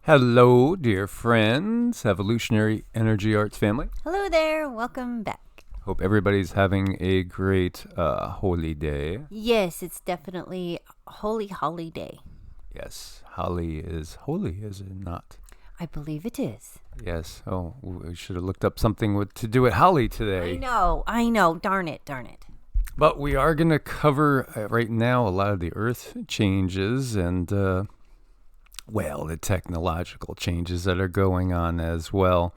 Hello, dear friends, Evolutionary Energy Arts family. Hello there, welcome back. Hope everybody's having a great holy day. Yes, it's definitely Holy Holiday. Yes, Holly is holy, is it not? I believe it is. Yes. Oh, we should have looked up something to do with Holly today. I know. Darn it. But we are going to cover right now a lot of the earth changes and, the technological changes that are going on as well.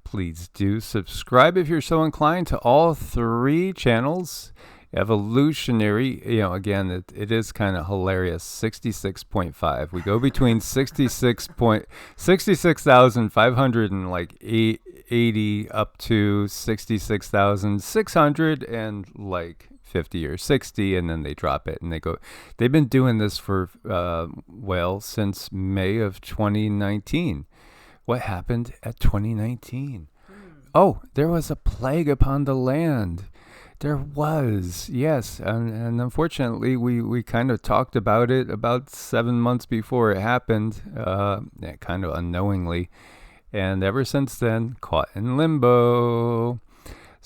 Please do subscribe if you're so inclined to all three channels. Evolutionary, again, it is kind of hilarious. 66.5. We go between 66,580 up to 66,600 and 50 or 60, and then they drop it and they go. They've been doing this for since May of 2019. What happened at 2019? Oh, there was a plague upon the land. There was, yes, and unfortunately, we kind of talked about it about 7 months before it happened, kind of unknowingly, and ever since then, caught in limbo.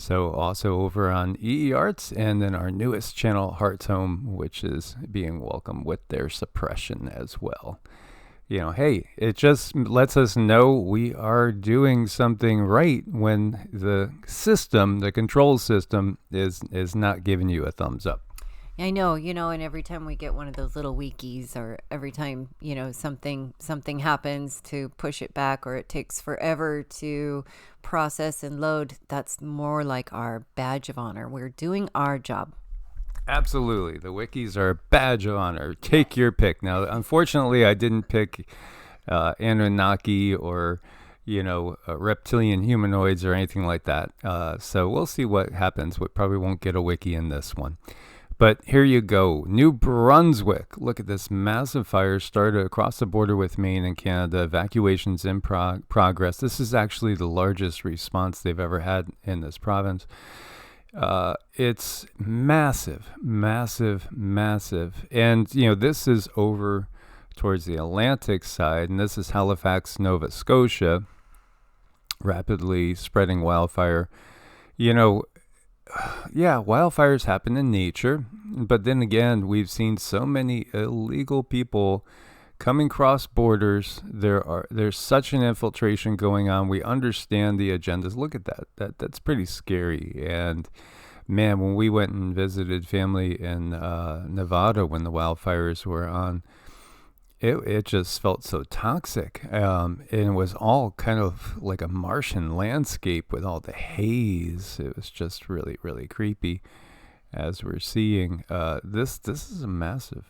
So also over on EEARTS, and then our newest channel, Heart's Home, which is being welcomed with their suppression as well. Hey, it just lets us know we are doing something right when the system, the control system, is not giving you a thumbs up. I know, and every time we get one of those little wikis, or every time, something happens to push it back, or it takes forever to process and load, that's more like our badge of honor. We're doing our job. Absolutely. The wikis are a badge of honor. Take your pick. Now, unfortunately, I didn't pick Anunnaki or, reptilian humanoids or anything like that. So we'll see what happens. We probably won't get a wiki in this one. But here you go. New Brunswick. Look at this massive fire started across the border with Maine and Canada. Evacuations in progress. This is actually the largest response they've ever had in this province. It's massive. And, this is over towards the Atlantic side, and this is Halifax, Nova Scotia, rapidly spreading wildfire. Wildfires happen in nature, but then again, we've seen so many illegal people coming cross borders. There's such an infiltration going on. We understand the agendas. Look at that. That's pretty scary. And man, when we went and visited family in Nevada when the wildfires were on, it just felt so toxic. And it was all kind of like a Martian landscape with all the haze. It was just really, really creepy. As we're seeing, this is a massive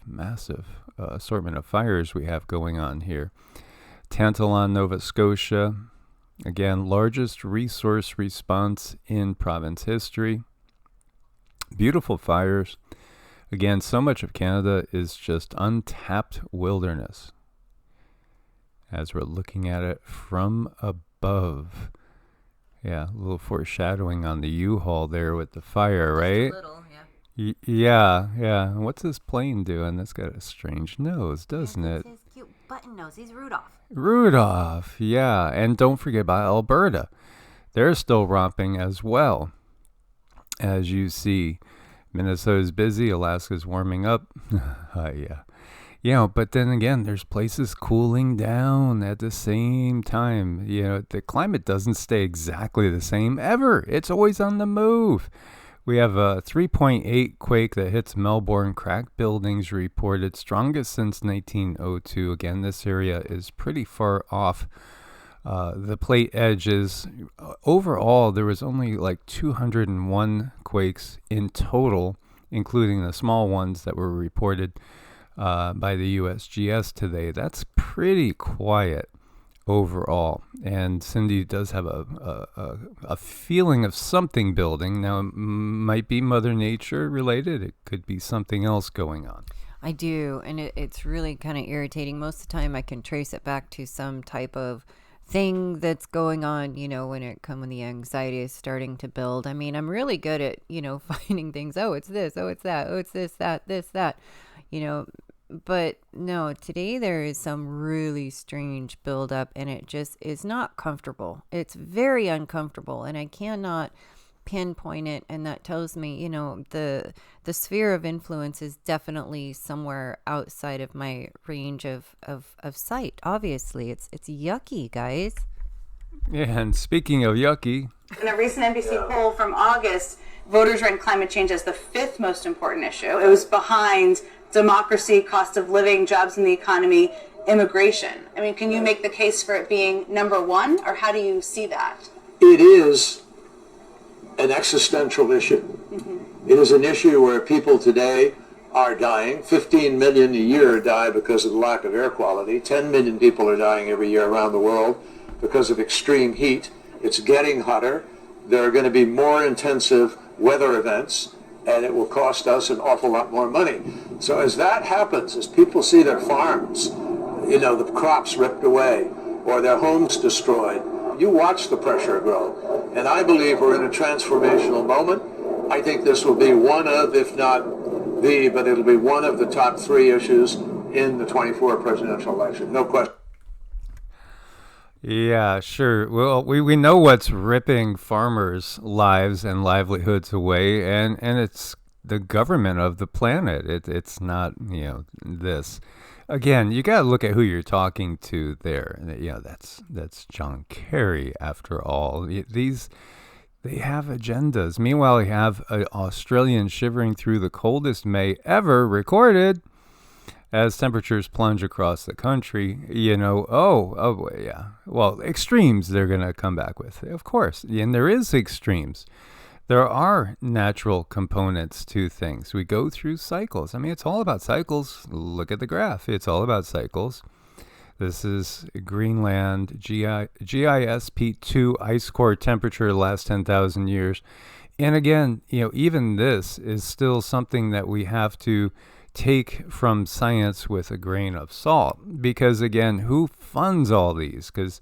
assortment of fires we have going on here. Tantalon, Nova Scotia, again, largest resource response in province history. Beautiful fires. Again, so much of Canada is just untapped wilderness. As we're looking at it from above. Yeah, a little foreshadowing on the U-Haul there with the fire, right? Just a little, yeah. What's this plane doing? That's got a strange nose, doesn't it? His cute button nose. He's Rudolph. Rudolph, yeah. And don't forget about Alberta. They're still romping as well. As you see, Minnesota's busy, Alaska's warming up. Yeah. But then again, there's places cooling down at the same time. The climate doesn't stay exactly the same ever. It's always on the move. We have a 3.8 quake that hits Melbourne. Cracked buildings reported, strongest since 1902. Again, this area is pretty far off the plate edges. Overall, there was only 201 quakes in total, including the small ones that were reported by the USGS today. That's pretty quiet overall. And Cindy does have a feeling of something building. Now, it might be Mother Nature related. It could be something else going on. I do, and it's really kind of irritating. Most of the time I can trace it back to some type of thing that's going on, when the anxiety is starting to build. I mean, I'm really good at, finding things. Oh, it's this. Oh, it's that. Oh, it's this, that. But no, today there is some really strange buildup, and it just is not comfortable. It's very uncomfortable, and I cannot pinpoint it. And that tells me, the sphere of influence is definitely somewhere outside of my range of sight. Obviously, it's yucky, guys. Yeah, and speaking of yucky, in a recent NBC poll from August, voters ranked climate change as the fifth most important issue. It was behind democracy, cost of living, jobs in the economy, immigration. I mean, can you make the case for it being number one, or how do you see that? It is an existential issue. Mm-hmm. It is an issue where people today are dying. 15 million a year die because of the lack of air quality. 10 million people are dying every year around the world because of extreme heat. It's getting hotter. There are going to be more intensive weather events, and it will cost us an awful lot more money. So as that happens, as people see their farms, the crops ripped away or their homes destroyed, you watch the pressure grow. And I believe we're in a transformational moment. I think this will be one of, if not the, but it'll be one of the top three issues in the 24 presidential election. No question. Yeah, sure. Well, we know what's ripping farmers' lives and livelihoods away, and it's the government of the planet. It's not, this. Again, you got to look at who you're talking to there. That's John Kerry, after all. They have agendas. Meanwhile, you have an Australian shivering through the coldest May ever recorded. As temperatures plunge across the country, yeah. Well, extremes they're going to come back with, of course. And there is extremes. There are natural components to things. We go through cycles. I mean, it's all about cycles. Look at the graph. It's all about cycles. This is Greenland GISP2 ice core temperature the last 10,000 years. And again, even this is still something that we have to take from science with a grain of salt, because again, who funds all these? Because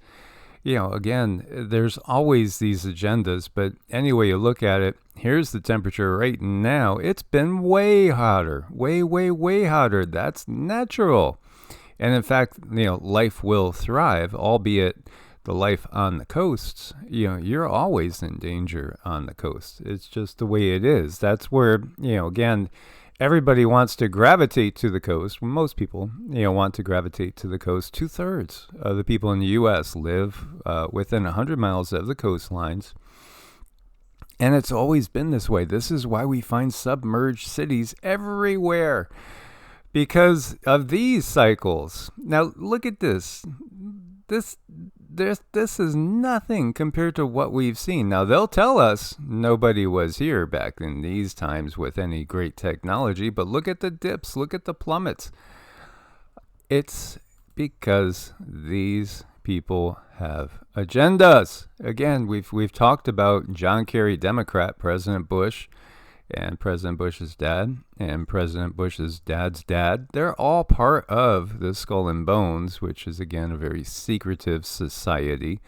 again, there's always these agendas, but anyway you look at it, here's the temperature right now. It's been way hotter, way hotter. That's natural. And in fact, life will thrive, albeit the life on the coasts, you're always in danger on the coast. It's just the way it is. That's where, again, everybody wants to gravitate to the coast. Most people, want to gravitate to the coast. 2/3 of the people in the U.S. live within 100 miles of the coastlines. And it's always been this way. This is why we find submerged cities everywhere, because of these cycles. Now, look at this. This is nothing compared to what we've seen. Now, they'll tell us nobody was here back in these times with any great technology, but look at the dips, look at the plummets. It's because these people have agendas. Again, we've talked about John Kerry, Democrat, President Bush, and President Bush's dad, and President Bush's dad's dad. They're all part of the Skull and Bones, which is, again, a very secretive society.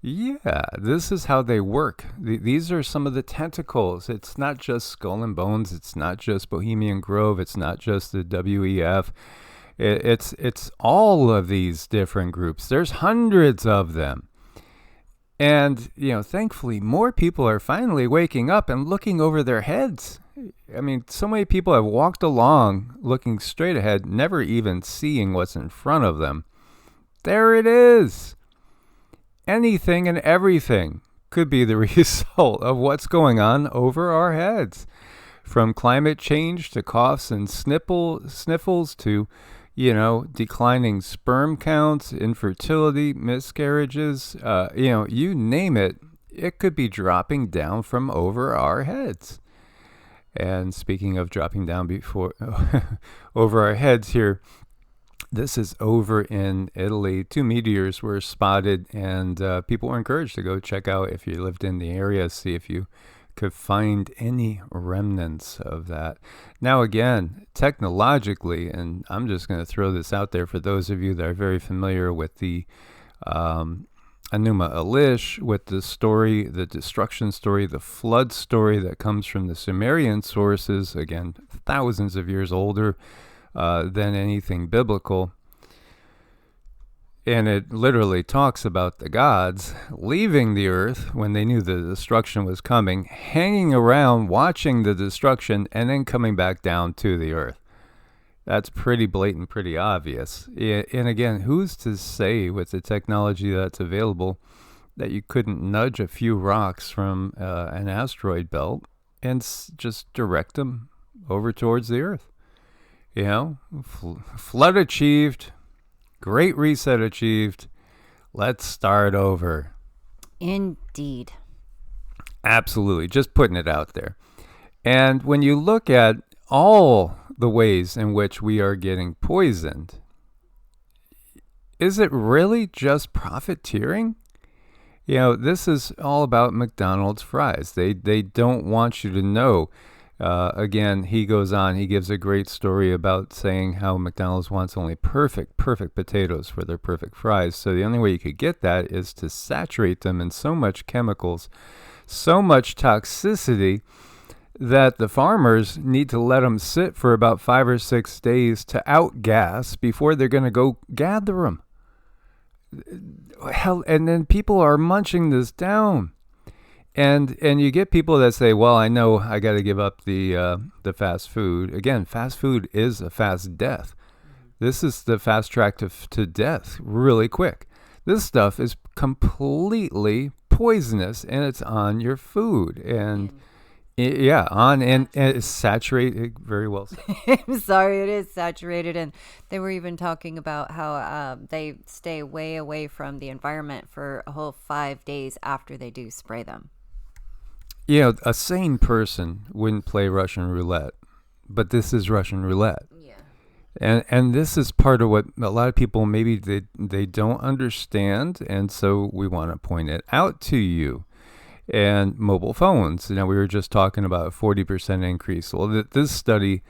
Yeah, this is how they work. These are some of the tentacles. It's not just Skull and Bones. It's not just Bohemian Grove. It's not just the WEF. It's all of these different groups. There's hundreds of them. And, thankfully, more people are finally waking up and looking over their heads. I mean, so many people have walked along looking straight ahead, never even seeing what's in front of them. There it is. Anything and everything could be the result of what's going on over our heads. From climate change to coughs and sniffles to declining sperm counts, infertility, miscarriages, you name it, it could be dropping down from over our heads. And speaking of dropping down over our heads here, this is over in Italy. 2 meteors were spotted, and people were encouraged to go check out, if you lived in the area, see if you could find any remnants of that. Now, again, technologically, and I'm just going to throw this out there for those of you that are very familiar with the Enuma Elish, with the story, the destruction story, the flood story that comes from the Sumerian sources, again, thousands of years older, than anything biblical. And it literally talks about the gods leaving the earth when they knew the destruction was coming, hanging around, watching the destruction, and then coming back down to the earth. That's pretty blatant, pretty obvious. And again, who's to say with the technology that's available that you couldn't nudge a few rocks from an asteroid belt and just direct them over towards the earth? You know, flood achieved. Great reset achieved. Let's start over. Indeed. Absolutely. Just putting it out there. And when you look at all the ways in which we are getting poisoned, is it really just profiteering? You know, this is all about McDonald's fries. They don't want you to know. Again, he goes on, he gives a great story about saying how McDonald's wants only perfect potatoes for their perfect fries. So the only way you could get that is to saturate them in so much chemicals, so much toxicity, that the farmers need to let them sit for about 5 or 6 days to outgas before they're going to go gather them. Hell, and then people are munching this down. And you get people that say, well, I know I got to give up the fast food. Again, fast food is a fast death. This is the fast track to death really quick. This stuff is completely poisonous, and it's on your food. And and it's saturated, very well said. I'm sorry, it is saturated. And they were even talking about how they stay way away from the environment for a whole 5 days after they do spray them. You know, a sane person wouldn't play Russian roulette, but this is Russian roulette. Yeah. And this is part of what a lot of people maybe they don't understand, and so we want to point it out to you. And mobile phones. Now, we were just talking about a 40% increase. Well, this study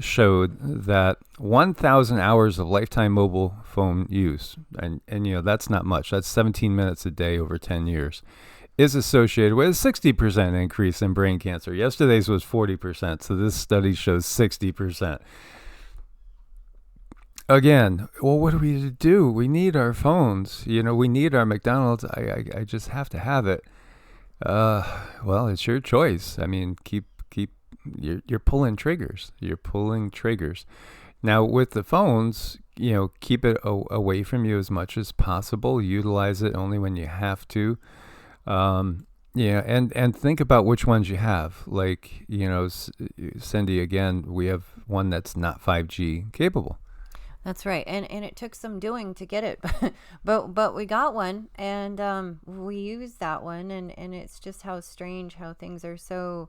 showed that 1,000 hours of lifetime mobile phone use, and you know, that's not much. That's 17 minutes a day over 10 years. Is associated with a 60% increase in brain cancer. Yesterday's was 40%, so this study shows 60%. Again, well, what are we to do? We need our phones. You know, we need our McDonald's. I just have to have it. Well, it's your choice. I mean, you're pulling triggers. You're pulling triggers. Now, with the phones, you know, keep it away from you as much as possible. Utilize it only when you have to. Yeah, and think about which ones you have. Like, you know, Cindy, again, we have one that's not 5G capable. That's right. And it took some doing to get it, but we got one, and we used that one, and it's just how strange how things are so,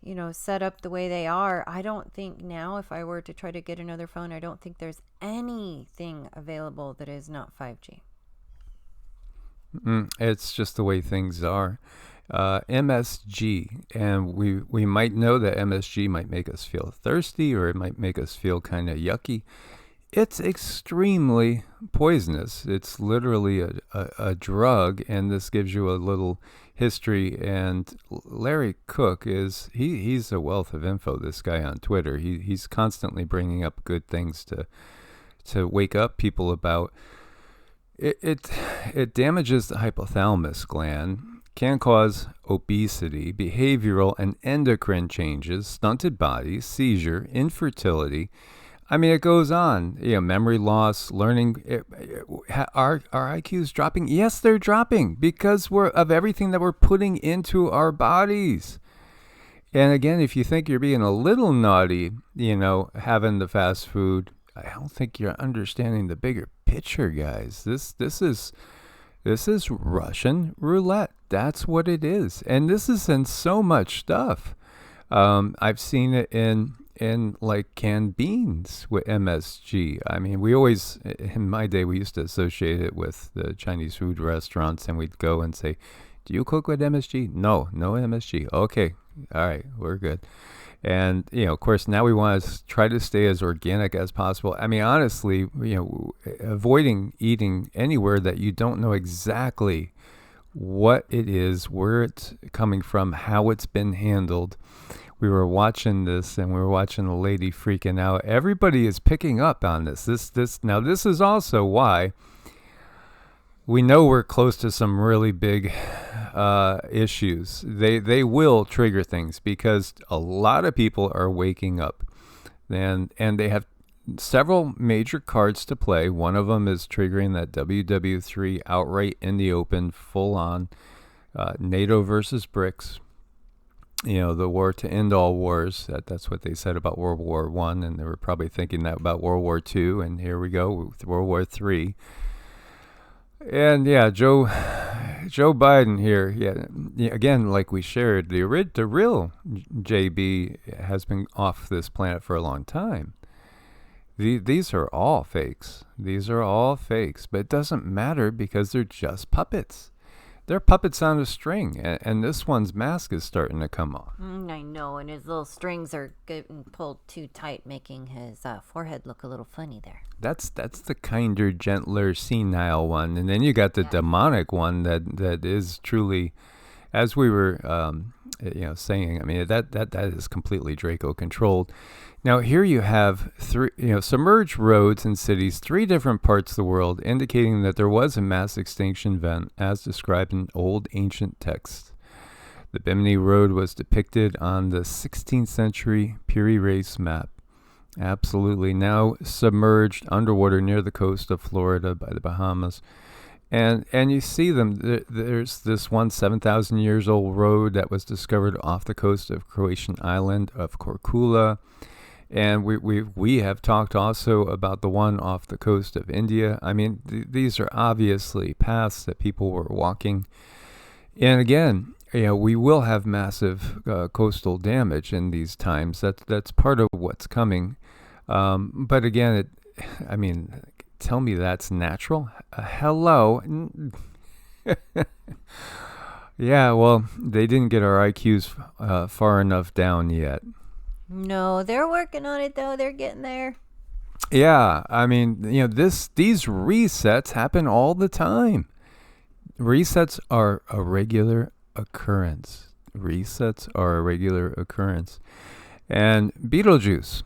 you know, set up the way they are. I don't think now, if I were to try to get another phone, I don't think there's anything available that is not 5G. It's just the way things are. MSG, and we might know that MSG might make us feel thirsty, or it might make us feel kind of yucky. It's extremely poisonous. It's literally a drug, and this gives you a little history. And Larry Cook he's a wealth of info, this guy on Twitter. He's constantly bringing up good things to wake up people about. It damages the hypothalamus gland, can cause obesity, behavioral and endocrine changes, stunted body, seizure, infertility. I mean, it goes on. You know, memory loss, learning. Our IQs dropping? Yes, they're dropping because of everything that we're putting into our bodies. And again, if you think you're being a little naughty, you know, having the fast food, I don't think you're understanding the bigger picture, guys. This is Russian roulette. That's what it is, and this is in so much stuff. I've seen it in like canned beans with MSG. I mean, we always, in my day, we used to associate it with the Chinese food restaurants, and we'd go and say, "Do you cook with MSG?" No MSG. Okay, all right, we're good. And, you know, of course, now we want to try to stay as organic as possible. I mean, honestly, you know, avoiding eating anywhere that you don't know exactly what it is, where it's coming from, how it's been handled. we were watching this, and we were watching a lady freaking out. Everybody is picking up on this. Now this is also why we know we're close to some really big issues. They will trigger things because a lot of people are waking up, and they have several major cards to play. One of them is triggering that WW3 outright in the open, full on NATO versus BRICS. You know, the war to end all wars. That's what they said about World War One, and they were probably thinking that about World War Two. And here we go with World War Three. And yeah, Joe Biden here. Yeah, again, like we shared, the real JB has been off this planet for a long time. These are all fakes. These are all fakes, but it doesn't matter because they're just puppets. They're puppets on a string, and this one's mask is starting to come off. I know, and his little strings are getting pulled too tight, making his forehead look a little funny there. That's the kinder, gentler, senile one, and then you got the demonic one that is truly, as we were, saying. I mean, that is completely Draco controlled. Now here you have submerged roads and cities, 3 different parts of the world, indicating that there was a mass extinction event as described in old ancient texts. The Bimini Road was depicted on the 16th century Piri Reis map. Absolutely. Now submerged underwater near the coast of Florida by the Bahamas. And you see them. There's this one 7,000 years old road that was discovered off the coast of Croatian island of Korčula. And we have talked also about the one off the coast of India. I mean, these are obviously paths that people were walking. And again, we will have massive coastal damage in these times. That's part of what's coming. But again, tell me that's natural? Hello. Yeah, well, they didn't get our IQs far enough down yet. No, they're working on it, though. They're getting there. Yeah, I mean, these resets happen all the time. Resets are a regular occurrence. And Betelgeuse,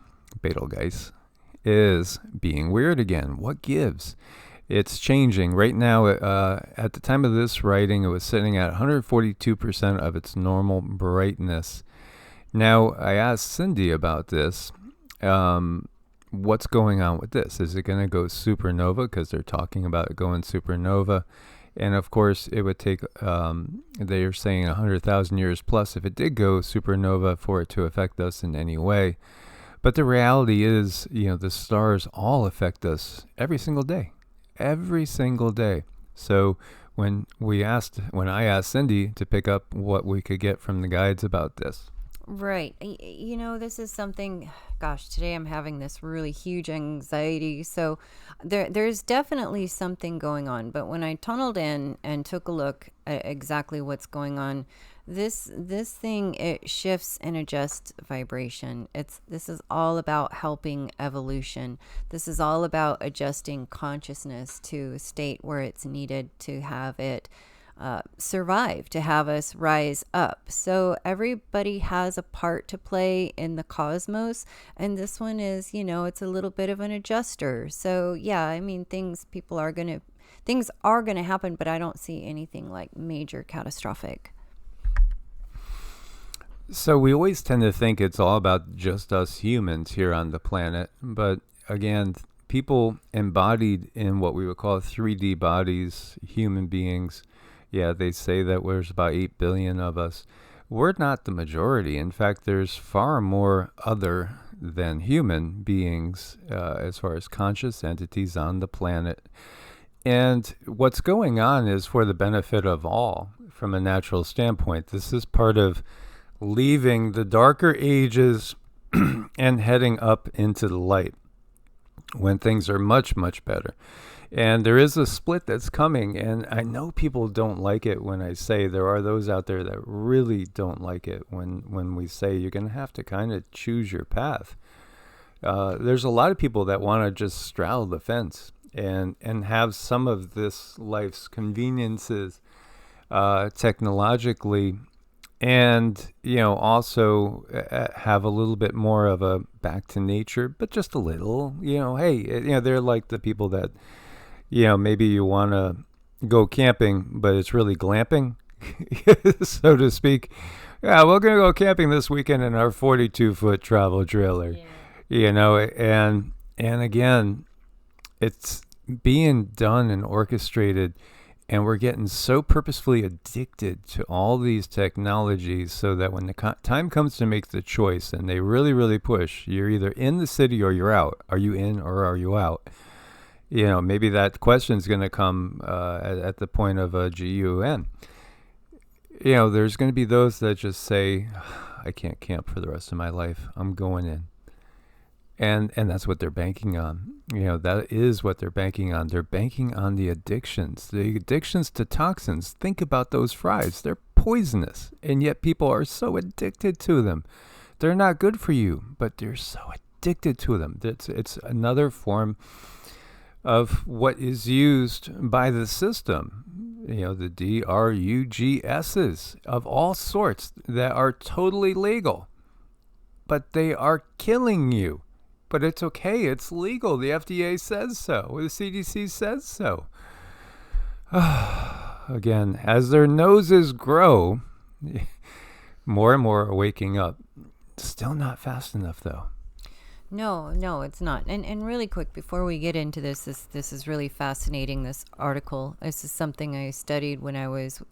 is being weird again. What gives? It's changing. Right now, at the time of this writing, it was sitting at 142% of its normal brightness. Now, I asked Cindy about this. What's going on with this? Is it going to go supernova? Because they're talking about it going supernova. And of course, it would take, they're saying 100,000 years plus if it did go supernova for it to affect us in any way. But the reality is, the stars all affect us every single day. So when I asked Cindy to pick up what we could get from the guides about this. Right. This is something, gosh, today I'm having this really huge anxiety. So there's definitely something going on. But when I tunneled in and took a look at exactly what's going on, this thing, it shifts and adjusts vibration. This is all about helping evolution. This is all about adjusting consciousness to a state where it's needed to have it survive, to have us rise up. So everybody has a part to play in the cosmos, and this one is, it's a little bit of an adjuster. So yeah, things are going to happen, but I don't see anything like major catastrophic. So we always tend to think it's all about just us humans here on the planet, but again, people embodied in what we would call 3D bodies, human beings. Yeah, they say that there's about 8 billion of us. We're not the majority. In fact, there's far more other than human beings as far as conscious entities on the planet. And what's going on is for the benefit of all from a natural standpoint. This is part of leaving the darker ages and heading up into the light when things are much, much better. And there is a split that's coming, and I know people don't like it when I say, there are those out there that really don't like it when we say you're going to have to kind of choose your path. There's a lot of people that want to just straddle the fence and have some of this life's conveniences technologically And, also have a little bit more of a back to nature, but just a little, hey, they're like the people that, maybe you want to go camping, but it's really glamping, so to speak. Yeah, we're going to go camping this weekend in our 42-foot travel trailer, and again, it's being done and orchestrated. And we're getting so purposefully addicted to all these technologies so that when the time comes to make the choice and they really, really push, you're either in the city or you're out. Are you in or are you out? Maybe that question's going to come at the point of a GUN. There's going to be those that just say, I can't camp for the rest of my life. I'm going in. And that's what they're banking on. That is what they're banking on. They're banking on the addictions to toxins. Think about those fries. They're poisonous. And yet people are so addicted to them. They're not good for you, but they're so addicted to them. It's another form of what is used by the system. The DRUGSs of all sorts that are totally legal. But they are killing you. But it's okay. It's legal. The FDA says so. The CDC says so. Again, as their noses grow, more and more are waking up. Still not fast enough, though. No, it's not. And really quick, before we get into this is really fascinating, this article. This is something I studied when I was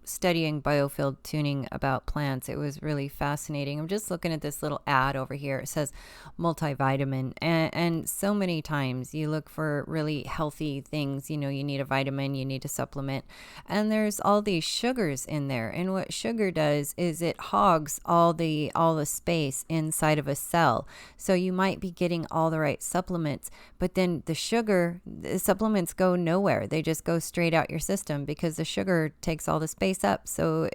studying biofield tuning about plants. It was really fascinating. I'm just looking at this little ad over here. It says multivitamin, and so many times you look for really healthy things. You need a vitamin, you need a supplement, and there's all these sugars in there. And what sugar does is it hogs all the space inside of a cell. So you might be getting all the right supplements, but then the supplements go nowhere. They just go straight out your system because the sugar takes all the space up, so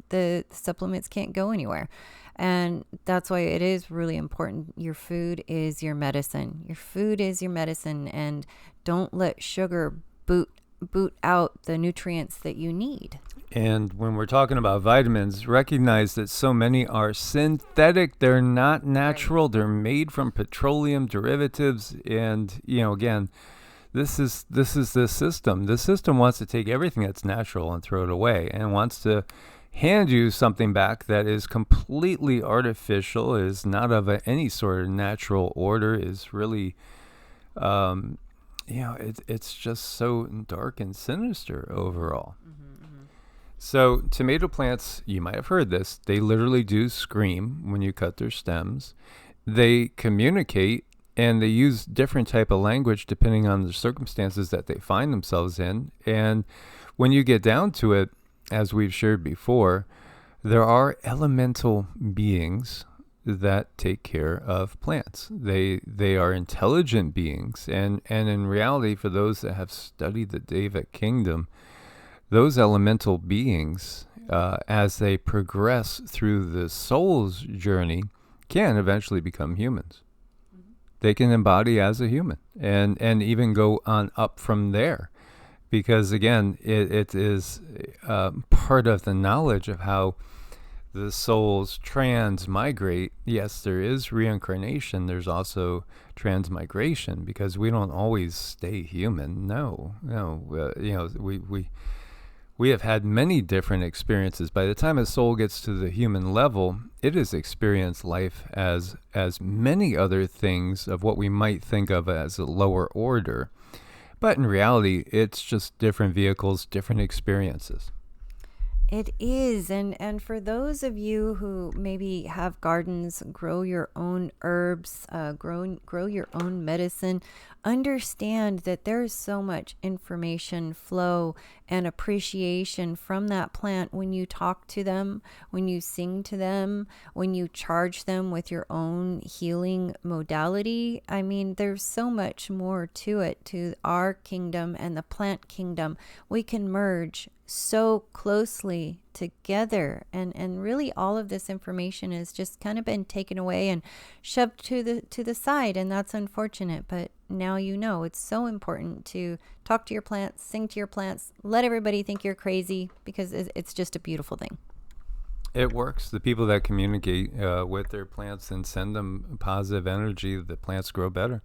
the supplements can't go anywhere. And that's why it is really important. Your food is your medicine. Your food is your medicine, and don't let sugar boot out the nutrients that you need. And when we're talking about vitamins, recognize that so many are synthetic. They're not natural. Right. They're made from petroleum derivatives. And, again, this is the system. The system wants to take everything that's natural and throw it away, and wants to hand you something back that is completely artificial, is not of any sort of natural order, is really, it's just so dark and sinister overall. Mm-hmm. So tomato plants, you might have heard this, they literally do scream when you cut their stems. They communicate, and they use different type of language depending on the circumstances that they find themselves in. And when you get down to it, as we've shared before, there are elemental beings that take care of plants. They are intelligent beings. And in reality, for those that have studied the Devic kingdom, those elemental beings, as they progress through the soul's journey, can eventually become humans. They can embody as a human and even go on up from there. Because again, it is part of the knowledge of how the souls transmigrate. Yes, there is reincarnation. There's also transmigration, because we don't always stay human. No. We have had many different experiences. By the time a soul gets to the human level, it has experienced life as many other things of what we might think of as a lower order. But in reality, it's just different vehicles, different experiences. It is. And for those of you who maybe have gardens, grow your own herbs, grow your own medicine, understand that there's so much information flow and appreciation from that plant when you talk to them, when you sing to them, when you charge them with your own healing modality. I mean, there's so much more to it, to our kingdom and the plant kingdom. We can merge so closely together, and really all of this information has just kind of been taken away and shoved to the side, and that's unfortunate. But now it's so important to talk to your plants, sing to your plants, let everybody think you're crazy, because it's just a beautiful thing. It works. The people that communicate with their plants and send them positive energy, the plants grow better.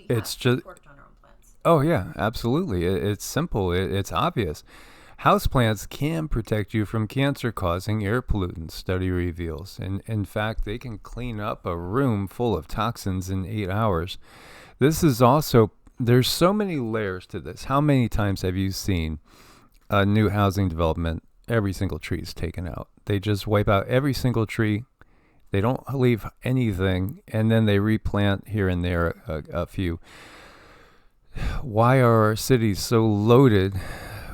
It's just worked on our own plants. Oh yeah, absolutely. It's simple. It's obvious. Houseplants can protect you from cancer-causing air pollutants, study reveals. And in fact, they can clean up a room full of toxins in 8 hours. This is also, there's so many layers to this. How many times have you seen a new housing development? Every single tree is taken out. They just wipe out every single tree. They don't leave anything, and then they replant here and there a few. Why are our cities so loaded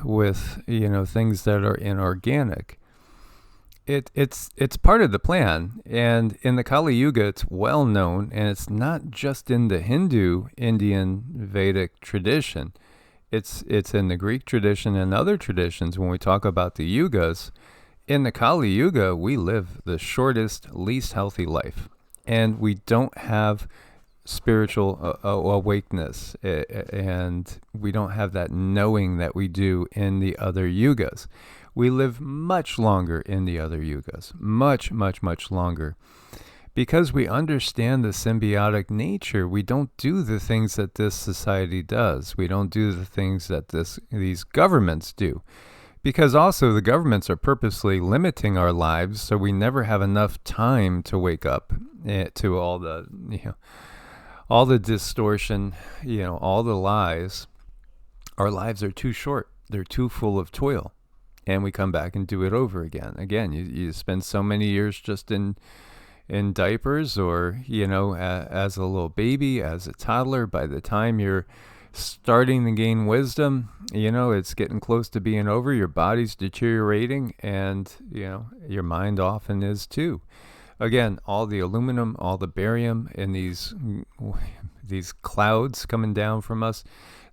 with things that are inorganic? It's part of the plan, and in the Kali Yuga, it's well known, and it's not just in the Hindu, Indian, Vedic tradition. It's in the Greek tradition and other traditions. When we talk about the yugas, in the Kali Yuga, we live the shortest, least healthy life, and we don't have spiritual awakeness, and we don't have that knowing that we do in the other yugas. We live much longer in the other yugas, much, much, much longer. Because we understand the symbiotic nature, we don't do the things that this society does. We don't do the things that these governments do. Because also the governments are purposely limiting our lives, so we never have enough time to wake up to all the distortion, all the lies. Our lives are too short. They're too full of toil. And we come back and do it over again. Again, you spend so many years just in diapers, or, as a little baby, as a toddler. By the time you're starting to gain wisdom, it's getting close to being over. Your body's deteriorating, and, your mind often is too. Again, all the aluminum, all the barium in these clouds coming down from us,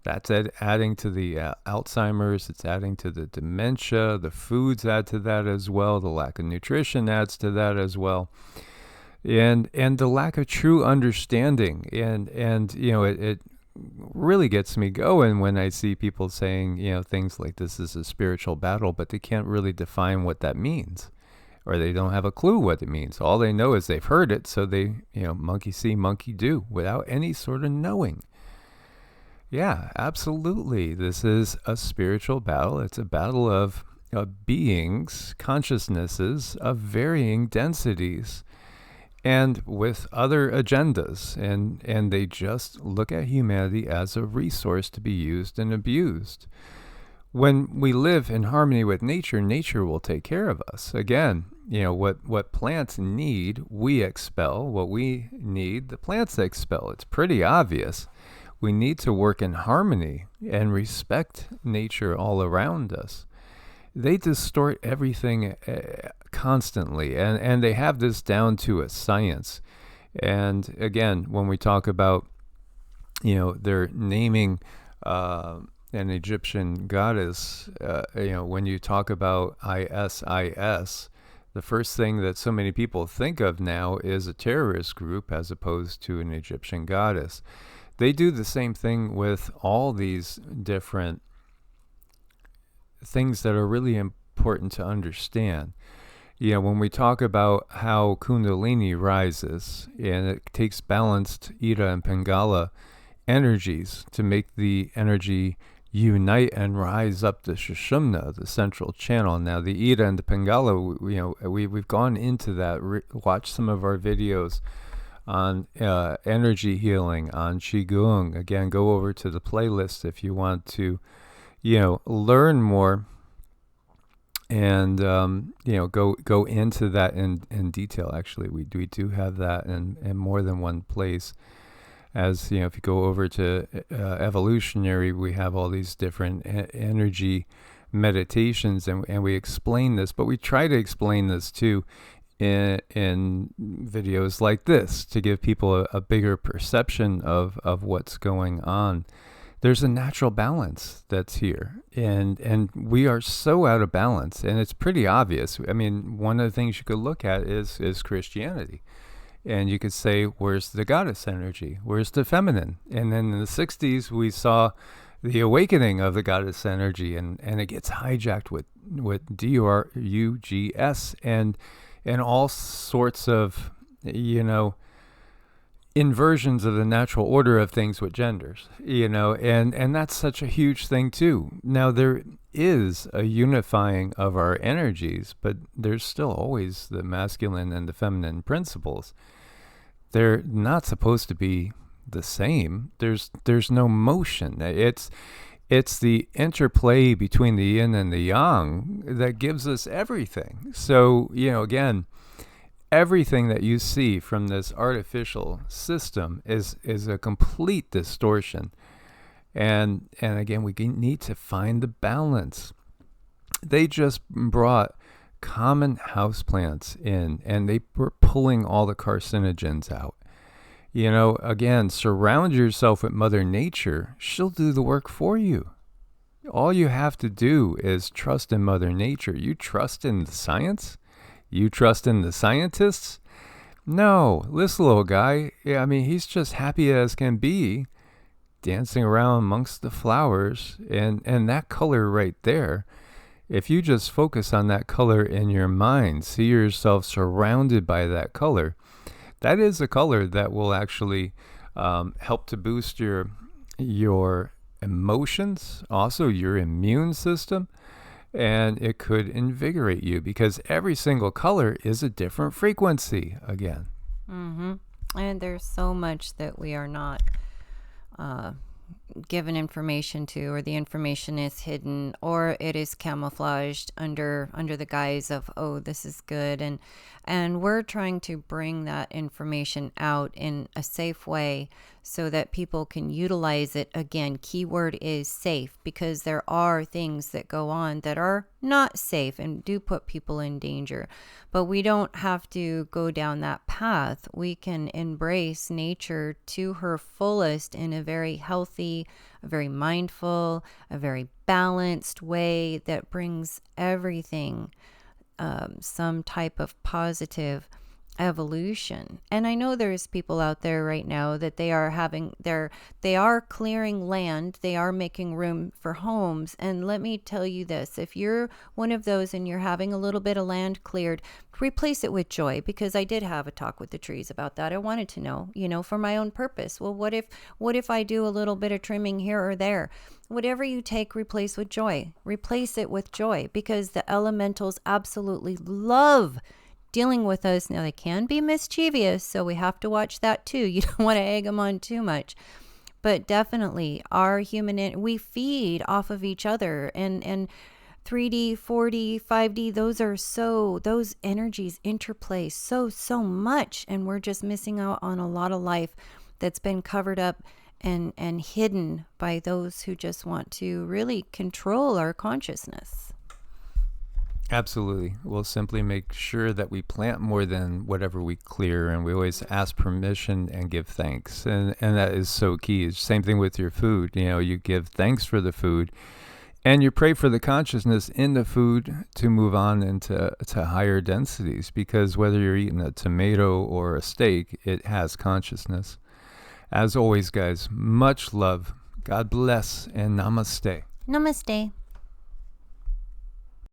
that's adding to the Alzheimer's. It's adding to the dementia. The foods add to that as well. The lack of nutrition adds to that as well. And the lack of true understanding. And it really gets me going when I see people saying, things like this is a spiritual battle, but they can't really define what that means. Or they don't have a clue what it means. All they know is they've heard it, so they, monkey see, monkey do, without any sort of knowing. Yeah, absolutely. This is a spiritual battle. It's a battle of beings, consciousnesses of varying densities, and with other agendas. And they just look at humanity as a resource to be used and abused. When we live in harmony with nature, nature will take care of us. Again, what plants need, we expel. What we need, the plants expel. It's pretty obvious. We need to work in harmony and respect nature all around us. They distort everything constantly, and they have this down to a science. And again, when we talk about, they're naming an Egyptian goddess, when you talk about ISIS, the first thing that so many people think of now is a terrorist group as opposed to an Egyptian goddess. They do the same thing with all these different things that are really important to understand. When we talk about how Kundalini rises, and it takes balanced Ida and Pingala energies to make the energy unite and rise up the Sushumna, the central channel. Now, the Ida and the Pingala, we've gone into that. Watch some of our videos on energy healing, on Qigong. Again, go over to the playlist if you want to, learn more, and go into that in detail. Actually, we do have that in more than one place. As if you go over to Evolutionary, we have all these different energy meditations, and we explain this, but we try to explain this too in videos like this to give people a bigger perception of what's going on. There's a natural balance that's here, and we are so out of balance, and it's pretty obvious. I mean, one of the things you could look at is Christianity, and you could say, where's the goddess energy? Where's the feminine? And then in the 60s, we saw the awakening of the goddess energy, and it gets hijacked with DURUGS and all sorts of, inversions of the natural order of things with genders, and that's such a huge thing too. Now, there is a unifying of our energies, but there's still always the masculine and the feminine principles. They're not supposed to be the same. There's no motion. It's the interplay between the yin and the yang that gives us everything. So, again, everything that you see from this artificial system is a complete distortion. And again, we need to find the balance. They just brought common houseplants in, and they were pulling all the carcinogens out. Again, surround yourself with Mother Nature. She'll do the work for you. All you have to do is trust in Mother Nature. You trust in the science? You trust in the scientists? No, this little guy, he's just happy as can be, dancing around amongst the flowers, and that color right there. If you just focus on that color in your mind, see yourself surrounded by that color, that is a color that will actually help to boost your emotions, also your immune system, and it could invigorate you, because every single color is a different frequency again. Mm-hmm. And there's so much that we are not given information to, or the information is hidden, or it is camouflaged under the guise of, oh, this is good, and we're trying to bring that information out in a safe way so that people can utilize it. Again, keyword is safe, because there are things that go on that are not safe and do put people in danger. But we don't have to go down that path. We can embrace nature to her fullest in a very healthy, a very mindful, a very balanced way that brings everything some type of positive evolution. And I know there's people out there right now that they are clearing land, they are making room for homes. And let me tell you this, if you're one of those and you're having a little bit of land cleared, replace it with joy, because I did have a talk with the trees about that. I wanted to know, for my own purpose. Well, what if I do a little bit of trimming here or there? Whatever you take, replace with joy. Replace it with joy, because the elementals absolutely love dealing with us. Now, they can be mischievous, so we have to watch that too. You don't want to egg them on too much. But definitely, our we feed off of each other, and 3D, 4D, 5D, those energies interplay so much, and we're just missing out on a lot of life that's been covered up and hidden by those who just want to really control our consciousness. Absolutely. We'll simply make sure that we plant more than whatever we clear, and we always ask permission and give thanks. And that is so key. It's the same thing with your food. You give thanks for the food, and you pray for the consciousness in the food to move on into higher densities, because whether you're eating a tomato or a steak, it has consciousness. As always, guys, much love. God bless, and namaste. Namaste.